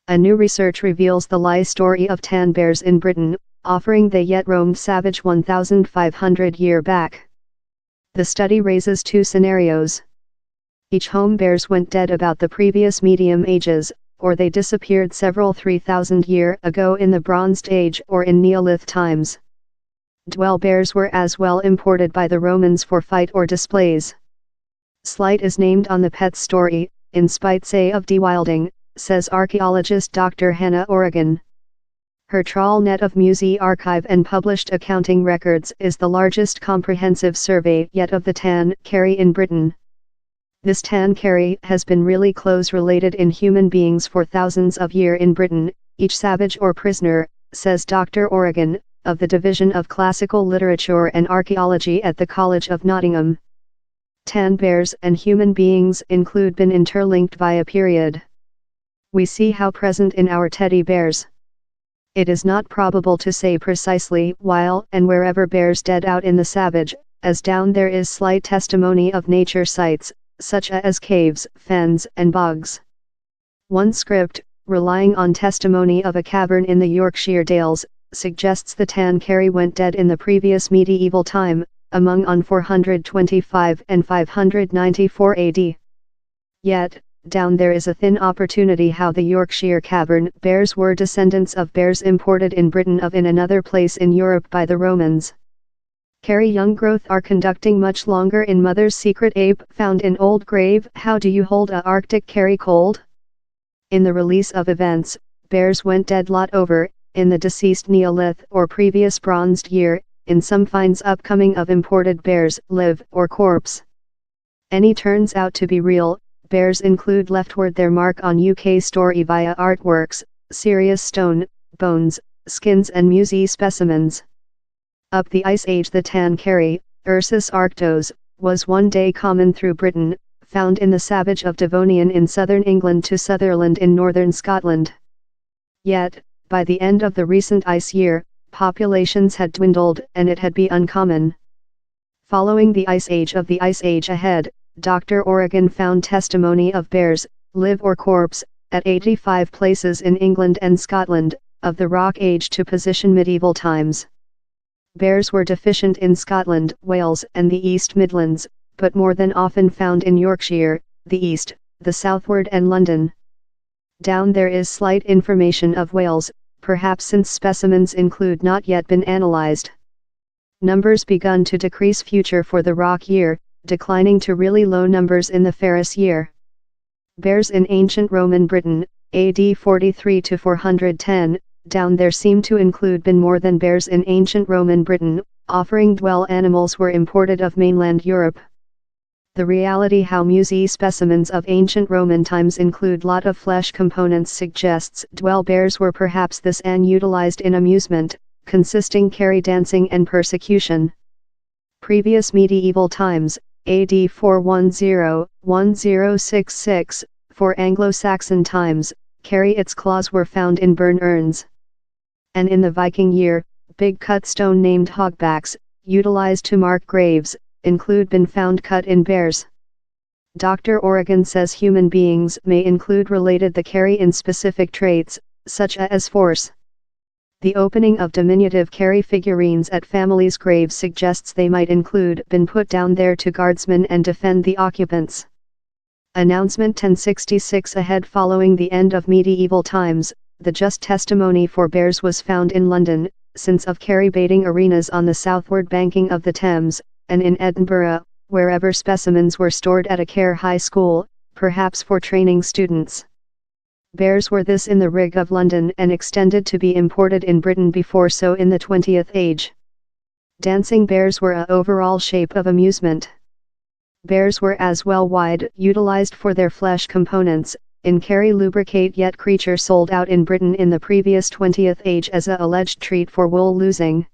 A new research reveals the lie story of tan bears in Britain, offering they yet roamed savage 1,500 years back. The study raises two scenarios. Each home bears went dead about the previous medium ages, or they disappeared several 3,000 years ago in the Bronze Age or in Neolith times. Dwell bears were as well imported by the Romans for fight or displays. Slight is named on the pet's story, in spite say of de-wilding, says archaeologist Dr. Hannah Oregon. Her trawl net of Musée archive and published accounting records is the largest comprehensive survey yet of the tan carry in Britain. This tan carry has been really close related in human beings for thousands of years in Britain, each savage or prisoner, says Dr. Oregon, of the Division of Classical Literature and Archaeology at the College of Nottingham. Tan bears and human beings include been interlinked via period. We see how present in our teddy bears. It is not probable to say precisely while and wherever bears dead out in the savage, as down there is slight testimony of nature sites, such as caves, fens and bogs. One script, relying on testimony of a cavern in the Yorkshire Dales, suggests the tan carry went dead in the previous medieval time, among on 425 and 594 AD. Yet, down there is a thin opportunity how the Yorkshire cavern bears were descendants of bears imported in Britain of in another place in Europe by the Romans. Carry young growth are conducting much longer in mother's secret ape found in old grave. How do you hold a Arctic carry cold? In the release of events, bears went dead lot over, in the deceased Neolith or previous bronzed year, in some finds upcoming of imported bears, live or corpse. Any turns out to be real, bears include leftward their mark on UK story via artworks, serious stone, bones, skins and musée specimens. Up the Ice Age the tan carry, Ursus arctos, was one day common through Britain, found in the savage of Devonian in southern England to Sutherland in northern Scotland. Yet, by the end of the recent ice year, populations had dwindled and it had been uncommon. Following the Ice Age of the Ice Age ahead, Dr. Oregon found testimony of bears, live or corpse, at 85 places in England and Scotland, of the Rock Age to position medieval times. Bears were deficient in Scotland, Wales and the East Midlands, but more than often found in Yorkshire, the East, the southward and London. Down there is slight information of Wales, perhaps since specimens include not yet been analyzed. Numbers begun to decrease future for the rock year, declining to really low numbers in the Ferris year. Bears in ancient Roman Britain, AD 43 to 410, down there seem to include been more than bears in ancient Roman Britain, offering dwell animals were imported of mainland Europe. The reality how musée specimens of ancient Roman times include lot of flesh components suggests dwell bears were perhaps this and utilized in amusement, consisting carry dancing and persecution. Previous medieval times, AD 410-1066, for Anglo-Saxon times, carry its claws were found in burn urns. And in the Viking year, big cut stone named hogbacks, utilized to mark graves, include been found cut in bears. Dr. Oregon says human beings may include related the carry in specific traits, such as force. The opening of diminutive carry figurines at families' graves suggests they might include been put down there to guardsmen and defend the occupants. Announcement 1066 ahead. Following the end of medieval times, the just testimony for bears was found in London, since of carry baiting arenas on the southward banking of the Thames, and in Edinburgh, wherever specimens were stored at a care high school, perhaps for training students. Bears were this in the rig of London and extended to be imported in Britain before so in the 20th age. Dancing bears were a overall shape of amusement. Bears were as well wide utilized for their flesh components, in carry lubricate yet creature sold out in Britain in the previous 20th age as a alleged treat for wool losing.